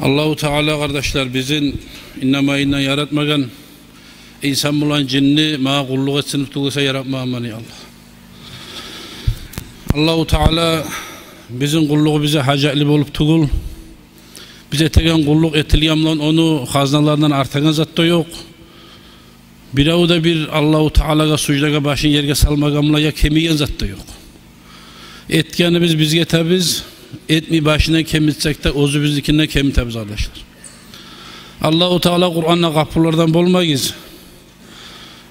Allahu Teala kardeşler bizim innamayından yaratmagan insan bulan cinni mağa kulluk etsin tutulsa yaratmağman ya Allah. Allahu Teala bizim kulluğu bize hacetli olup tugul. Bize tegen kulluk etiliyamlan onu haznalarından artagan zat da yok. Biravu da bir Allahu Teala'ga sucdaga başın yerge salmagamla ya kemiyen zat da yok. Etkeni bizge tabiz, etmi başına kemitsek de ozu bizlikine kemi tabiz arkadaşlar. Allahu Teala Kur'an'la kapılardan bolmayız.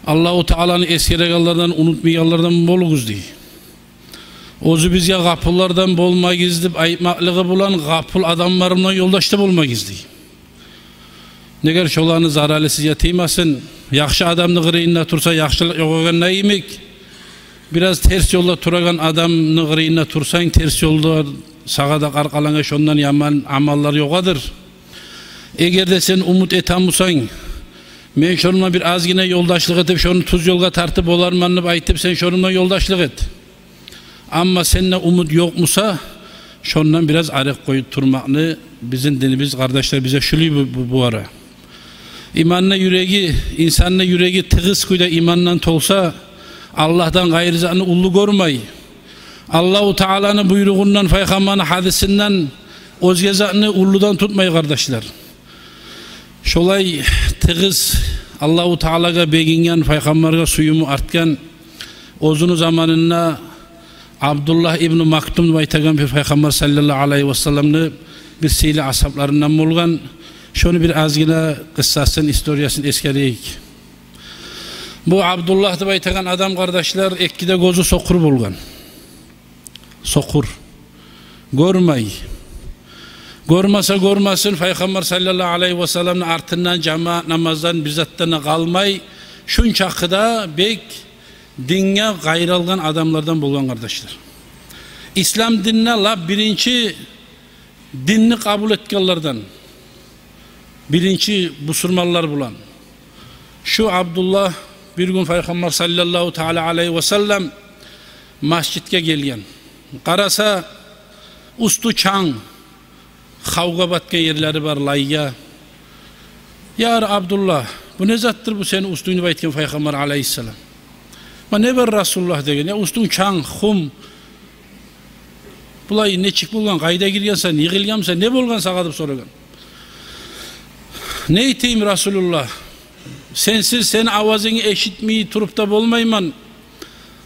Allahu Teala'nın eskiregallardan unutmayanlardan boluguz diye. Ozu bizge kapılardan bolmayız deyip ayıpmaklığı bulan kapıl adamlarımla yoldaşta bolmayız diye. Neger şolarını zararlısız yatıymasın, yakşı adamını gırıyınla tursa yakşılık yokken ne yemek? Biraz ters yolda turagan adamını gırıyınla tursan ters yolda sağada karkalana şondan yaman amallar yokadır. Eğer de sen umut etamusan, men şonunla bir azgine yoldaşlık edip şonu tuz yolga tartıp olarmanını aytıp sen şonunla yoldaşlık et. Ama seninle umut yok musa, şondan biraz arık koyup turmakını bizim dinimiz kardeşler bize şuluyor bu ara. İmanla yüreği, insanla yüreği tıgız kuyda imanla tolsa, Allah'tan gayrızanı ullu görmeyi, Allahu Teala'nın buyruğundan, Peygamber'in hadisinden, özgezanı ulludan tutmayı kardeşler. Şolay tıgız, Allahu Teala'ga begingen, Peygamber'e suyumu artkan, ozunu zamanında Abdullah İbni Maktum baytagan bir Peygamber sallallahu aleyhi ve sellem'ni bir seyli ashablarından bulgan, şunu bir azgına kıssasın, historiyasını eskereyik. Bu Abdullah baytagan adam kardeşler ekkide gözü sokur bulgan. Sokur. Görmey. Görmasa görmasın Peygamber sallallahu aleyhi ve sellem'in artından cemaat namazdan bizzattan kalmay, şun çakıda bek dinge gayralgan adamlardan bulgan kardeşler. İslam dinine la birinci dinni kabul etkenlerden, birinci busurmallar bulan. Şu Abdullah bir gün Peygamber sallallahu teala aleyhi ve sellem masjidke gelgen. Qarasa ustu çang, kavga batken yerleri var layya. Ya Abdullah, bu ne zattır bu senin ustunu baytken Peygamber aleyhisselam? Ma ne var Resulullah degen, ya ustun çang, hum, bulay ne çık bulgan, kayda girgensen, yığılgansa, ne bulgan sağadıp soragan. Ne iteyim Resulullah? Sensiz sen avazını eşitmeyi turup da bolmayman.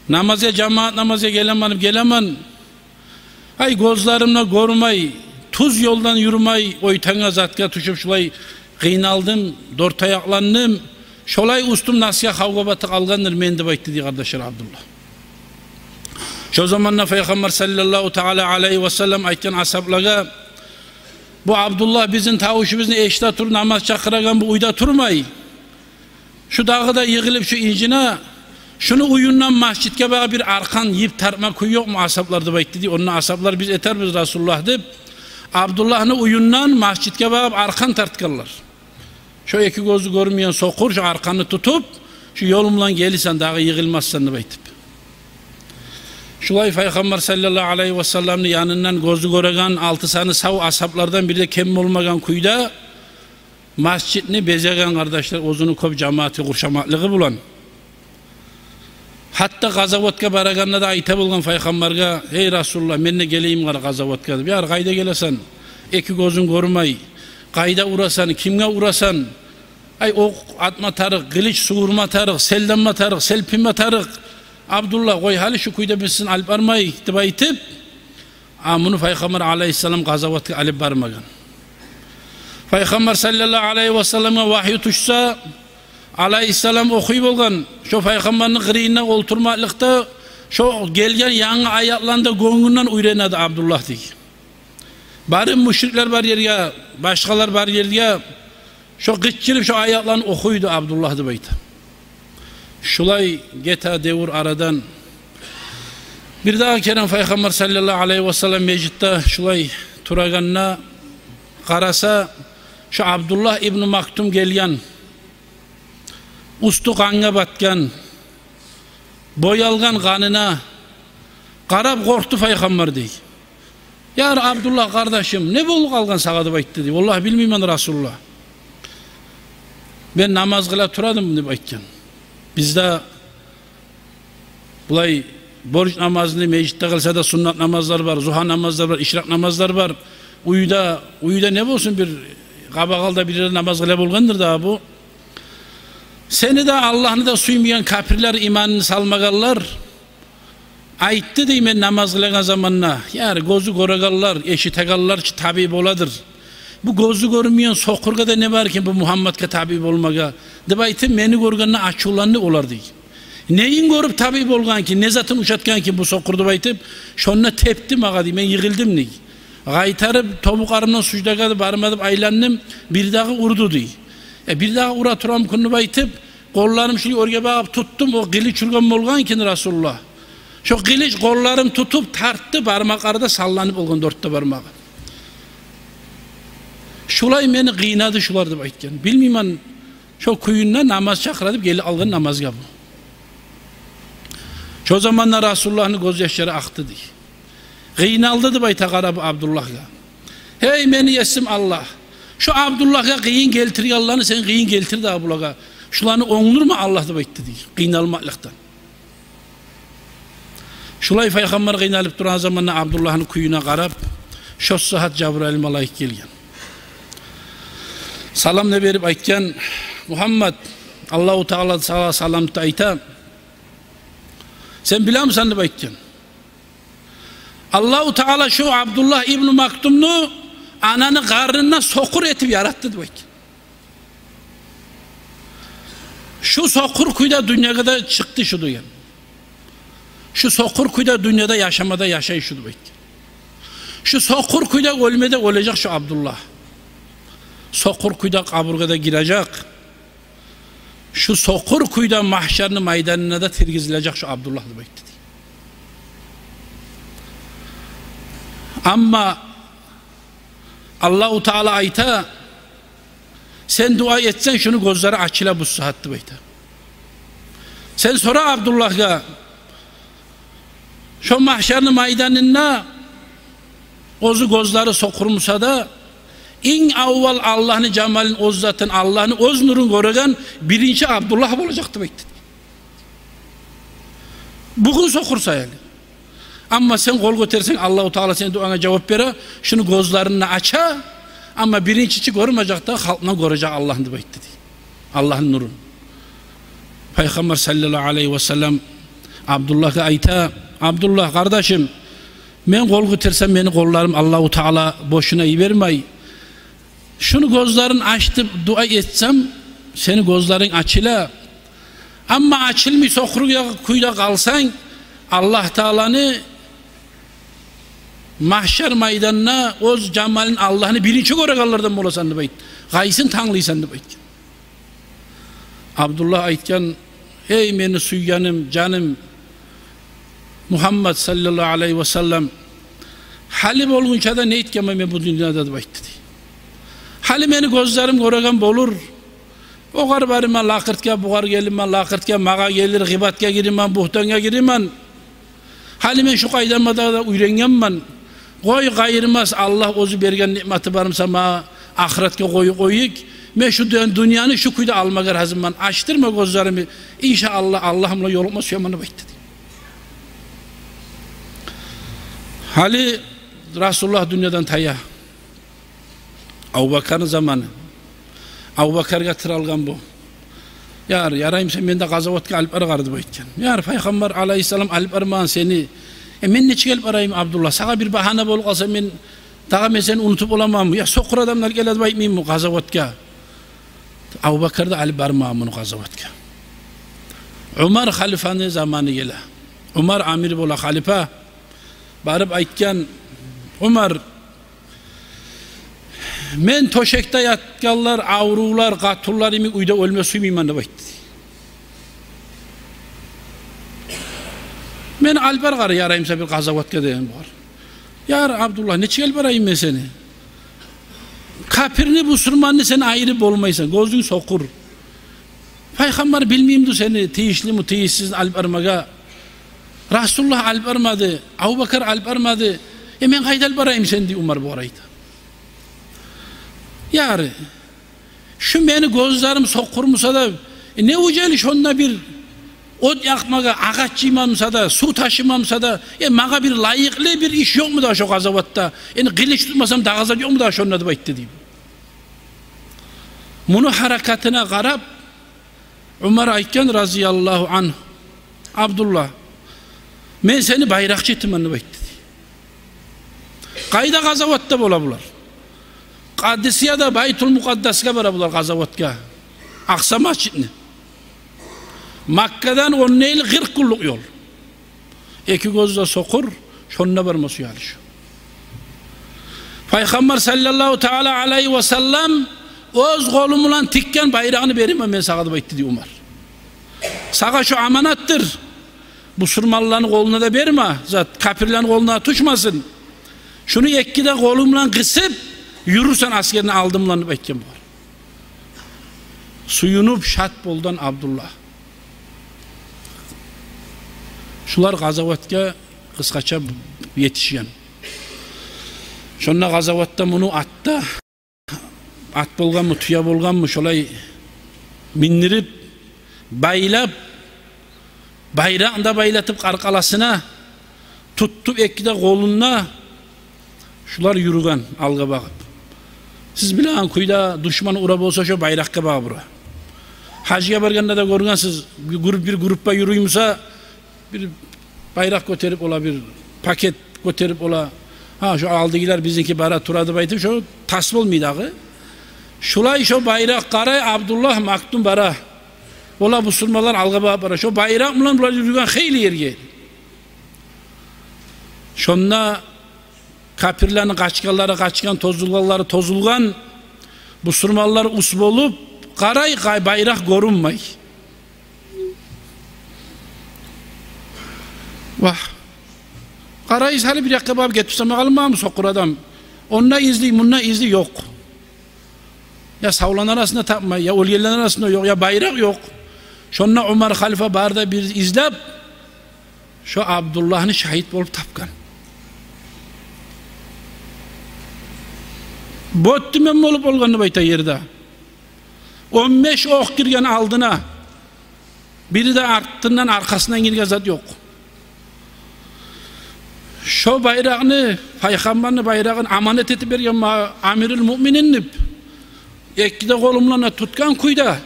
Namaza cemaat namaza geleman. Ay gözlerimle görmey, tuz yoldan yürümey, oytanga zatka tuşup şulay kıynaldım, dört ayaklandım. Şolay ustum nasiya kavga batı kalgandır mendi bayttı diye kardeşler Abdullah. Şu zamanla Peygamber sallallahu teala aleyhi ve sellem aytken ashablaga, bu Abdullah bizim tavuşumuzun eşte tur namaz çakıragan bu uyda turmay. Şu dağı da yığılıp şu incine, şunu uyundan masjidke bağa bir arkan yiyip tartma kuyu yok mu ashablarda bayttı diye. Onun ashablar biz eter biz Resulullah deyip, Abdullah'ın uyundan masjidke bağa arkan tartkarlar. Şu iki gözü görmeyen sokur, şu arkanı tutup, şu yolumdan gelirsen dağı yığılmazsan baytıp. Şulay Peygamber sallallahu aleyhi ve sellem'in yanından gözü göregan, altı sanı sav ashablardan bir de kem olmagan kuyda, masjidini bezegen kardeşler, ozunu köp cemaati kurşamaklığı bulan. Hatta gazavatka baraganla da ayta bulgan Peygamber'e, hey Resulullah, menne geleyim gara gazavatka. Ya kayda gelesen, iki gözün görmey, kayda urasan, kimge urasan, ay ok atma tarık, kılıç suğurma tarık, seldanma tarık, selpinme tarık. Abdullah koy hali şu kuyda bilsin alip barmayı baytıp, bunu Peygamber aleyhisselam gazavatka alip barmagan. Peygamber sallallahu aleyhi ve sellem'e vahiy tuşsa, aleyhisselam okuyup olgan, şu Peygamber'in kırıyına olturmalıkta, şu gelgen yanı ayaklarında gönlünden uyrenadı Abdullah diye. Bari müşrikler var yerge, başkalar var yerge, şu gıççılıp şu ayaklarını okuydu Abdullah diye bayta. Şulay geta devur aradan, bir daha Kerem Peygamber sallallahu aleyhi ve sellem meclitte şulay turaganına karasa, şu Abdullah İbni Maktum gelgen, ustu kanga batkan, boyalgan kanına, karab korktu Peygamber dey. Yar Abdullah kardeşim ne bol kalgan sağa dep aytdı. Vallahi bilmeyman Rasulullah. Ben namaz kıla turadım dep aytkan. Bizde bulay borç namazını meclitte kılsa da sünnet namazlar var, zuha namazlar var, işrak namazlar var. Uyuda ne bolsun bir kabakalda bir namaz kıla bolgandır da bu. Seni de Allah'ını da suymayan kafirler imanını salmagallar. Aytdı deymen namaz kılagan zamanna. Yani gözü koragallar, eşitegallar ki tabip oladır. Bu gözü görmeyen sokurga da ne var ki bu Muhammed'e tabip olmaga. Dep aytım meni görgende açulanlı olar deyik. Neyin görüp tabip olgan ki, ne zatın uçatkan ki bu sokurdu aytıp, şonna teptim ağa deyim, ben yığıldım deyik. Gaytarıp tobukarımdan suçdaga barmadıp aylandım, bir dağı urdu deyik. Bir dağı ura turam kunu aytıp, kollarım şöyle oraya bakıp tuttum, o kılıç urgan bolgan ki Rasulullah. Şu kılıç kollarım tutup tarttı, barmaklarda sallanıp olgan dörtte barmağı. Şulay meni kıynadı şular dep aytkan. Bilmeyman, şu kuyunna namaz çakıradıp geli algın namazga bu. Şu zamanlar Resulullah'ın gözyaşları aktı diye. Kıynaldı dep ayta qarab Abdullah'a. Hey meni yesim Allah. Şu Abdullah'a kıyın geltir Allah'ını sen kıyın geltir de Abdullah'a. Şularını oğlur mu Allah dep aytdı diye. Kıynalmaklıktan. Şulay Peygamber kıynalıp duran zamanlar Abdullah'ın kuyuna qarab. Şu saat Cebrail malaik gelgen. Salam ne verip aytkan. Muhammed Allahu Teala sana salam ayta. Sen bilir misin dep aytkan? Allahu Teala şu Abdullah İbn Maktum'nu ananı karnına sokur etip yarattı dep aytkan. Şu sokur kuyda dünyada da çıktı şu duyan. Şu sokur kuyda dünyada yaşamada yaşayış şu dep aytkan. Şu sokur kuyda ölmede olacak şu Abdullah. Sokur kuyda kaburgada girecek. Şu sokur kuyda mahşerinin meydanına da tirgizilecek şu Abdullah dep aytdı. Ama Allahu Teala ayta sen dua etsen şunu gözleri açıyla bu saat dep ayta. Sen sonra Abdullah'a şu mahşerinin meydanına ozu gözleri sokurmuşsa da en avval Allah'ın cemalin oz zaten Allah'ın oz nurun göregen birinci Abdullah olacaktı bekti. Bugün sokursa yani. Ama sen kol götersen Allah-u Teala senin duana cevap vere, şunu gözlerini aça, ama birincisi görmeyecek de halkına görecek Allah'ın da bekti. Allah'ın nurun. Peygamber sallallahu aleyhi ve sellem Abdullah'a ayta, Abdullah kardeşim, ben kol götersem beni kollarım Allah-u Teala boşuna iyi vermeyi. Şunu gözlerini açtım dua etsem seni gözlerin açıla. Ama açılmış sokuruya kuyuda kalsan Allah Teala'nı mahşer meydanına oz cemalin Allah'ını birinci göregallardan bolasan dep ayt. Gaysın tanlıysan dep ayt. Abdullah aytkan hey meni suyganım canım Muhammed sallallahu aleyhi ve sellem hali bolgunça da ne etken men bu dünyada dep aytdı. Hali meni gözlerim göregen bolur. O kadar barım ben lakırtga, buğar gelim ben lakırtga, mağa gelir, gıbatga girim ben, buhtanga girim ben. Hali men şu kaydanmada da uyrengen ben. Koy gayırmaz Allah ozu bergen nimeti barımsa mağa ahiretke koyuk. Men şu dünyanı şu kuyda almagar hazım ben. Açtırma gözlerimi. İnşallah Allah'ımla yoluma suyamana bekti. Hali Resulullah dünyadan tayya. Abu Bakar'ın zamanı. Abu Bakar'ga tıralgan bu. Yar yarayım sen mende gazavatga alip aragardı bu etken. Yar Peygamber aleyhisselam alip armağan seni. Men ne çıkıp arayayım Abdullah. Sana bir bahane bol kalsa men daha men seni unutup olamam. Ya sokur adamlar geledi baytmayayım mı gazavatga. Abu Bakar'da alip armağan bunu gazavatga. Umar halifanın zamanı gele. Umar amir bola halifa. Barıp aytken Umar men toşekte yatkallar, avrular, katullar imi uyda ölme suymayman dep aytdı. Men alper qarı yarayımsa bir gazavatga deyen var. Yar Abdullah neçe alper ayım men seni? Kapirni musulmanni sen ayırıp olmaysan, gözün sokur. Peygamber bilmeyimdi seni tiyişli mi tiyişsiz alpermaga. Resulullah alpermadı, Abu Bakar alpermadı. Men kaydal barayım sen diye Umar bu araydı. Yarı şu beni gözlerim sokurmasa da ne uceli şonda bir ot yakmaga ağaç çiymamsa da su taşımamsa da maga bir layıklı bir iş yok mu da şu gazavatta kılıç tutmasam da gazat yok mu da şonda da bayıttı diyeyim. Bunu harekatına karab Umar aytken razıyallahu anh Abdullah men seni bayrakçı ettim bayıttı. Kayda gazavatta bola bular. Kadisiyada Baytul Mukaddes'e bara bular gazavatka. Aksa masjidini. Makkadan 10 yıl 40 kulluk yol. İki gözle sokur, şonuna barması yalış. Peygamber sallallahu teala aleyhi ve sellem öz kolumla tikken bayrağını vereyim men sağa da bayıttı diye Umar. Sağa şu amanattır. Bu sürmalların koluna da verme. Zat kafirlerin koluna tutmasın. Şunu ekkide kolumla kısıp yürürsen askerini aldımlanıp etken var. Suyunup şat boldan Abdullah. Şular gazavatga kıskaça yetişen. Şonna gazavatta bunu atta at bolgan mı, tuya bolgan mı şolay mindirip baylap bayrağında baylatıp karkalasına tuttup ekkide koluna şular yürügen alga bakıp. Siz bilen kuyda düşman uğrab olsa şu bayrakka bağı bura. Hacıya barganda da görünsünüz bir gruppa yürüyümse bir bayrak götürüp ola bir paket götürüp ola ha şu aldıgiler bizinki bara turadı baytıp şu tasbih olmaydı ağı. Şulay şu bayrak karay Abdullah maktum bara. Ola Müslümanlar alga bağı bara. Şu bayrak mılan bular yürüyen hayli yerge. Şonna kapirlerin kaçkanları kaçkan, tozulganları tozulgan, Müslümanlar usb olup, karay bayrak görünmay. Vah! Karay hali bir yakka babı getirse bakalım mı sokur adam? Onunla izli, bununla izli yok. Ya savlan arasında tapmay, ya olyeler arasında yok, ya bayrak yok. Şonna Umar Halife barda bir izlep, şu Abdullah'ını şahit olup tapkan. Bottu men olup olganı bayta yerde. 15 ok girgen aldına. Biri de arttından arkasından girgen zat yok. Şu bayrağını, Peygamber'in bayrağını amanet etip bergen amirül mümininip. Ekkide kolumlarına tutkan kuyda.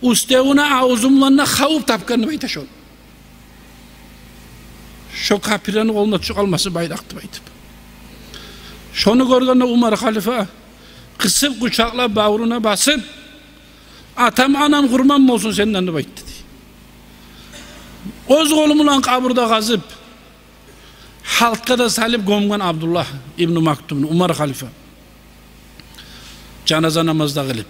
Ustevuna ağzımlarına xavuf tapkanı bayta şol. Şu kapiranın koluna çıkalması bayraktı baytıp. Şonu görgende Umar Halife kısıp kucakla bağrına basıp atam anam kurban mı olsun senden de bayıttı diye. Öz kolumla kaburda kazıp halka da salip gömgen Abdullah İbn-i Maktum'un Umar Halife canaza namazda kılıp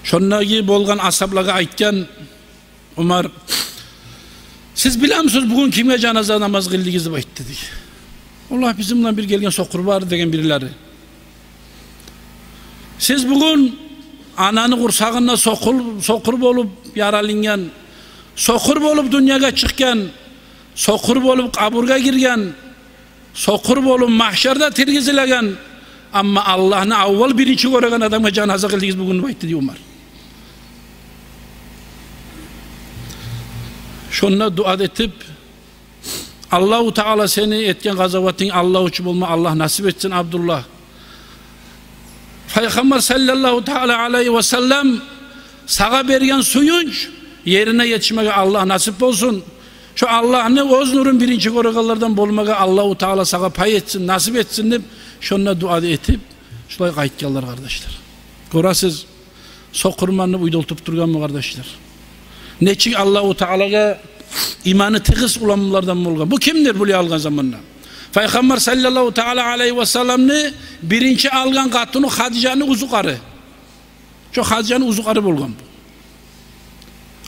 şonnaki bolgan asablaga aytken Umar siz bilir misiniz bugün kime canaza namaz kıldığınızı bayıttı diye. Allah bizimle bir gelgen sokur var degen birileri. Siz bugün ananı kursağına sokur bolup yaralingen, sokur bolup dünyaya çıkken, sokur bolup kaburga girgen, sokur bolup mahşerde tirgizilegen, ama Allah'ını avval birinci göregen adamı canaza kıldınız bugün bayıttı diyor Umar. Şununla dua edip Allah-u Teala seni etken gazavatın Allah uçup olma Allah nasip etsin Abdullah. Peygamber sallallahu teala aleyhi ve sellem sağa bergen suyunç yerine yetişmeye Allah nasip olsun. Şu Allah'ını öz nurun birinci korugalardan bolmaga Allah-u Teala sağa pay etsin, nasip etsin deyip şununla dua etip şulay kayıtkallar kardeşler. Görasız sokurmanını uydultup durgan mı kardeşler? Neçik Allah-u Teala'ya imanı tıkız ulanmalardan bolgan. Bu kimdir bu algan zamanla? Peygamber sallallahu teala aleyhi ve sellem'ni birinci algan katını Hadice'nin uzukarı. Şu Hadice'nin uzukarı bolgan bu.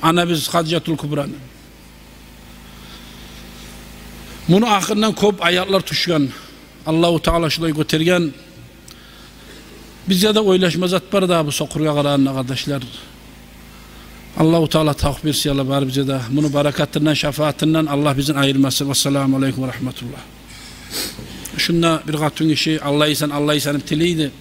Ana biz Hadice'tul Kubra'nın. Bunu ahırından kop ayaklar tuşgan. Allah-u Teala şurayı götürgen. Bizde de oylaşmazat var da bu sokurga kararına kardeşler. Allah-u Teala takbir siyala var bize de. Bunu berekatından, şefaatinden Allah bizden ayırmasın. Vesselamu aleyküm ve rahmetullah. Şunda bir katun işi Allah isan tileydi.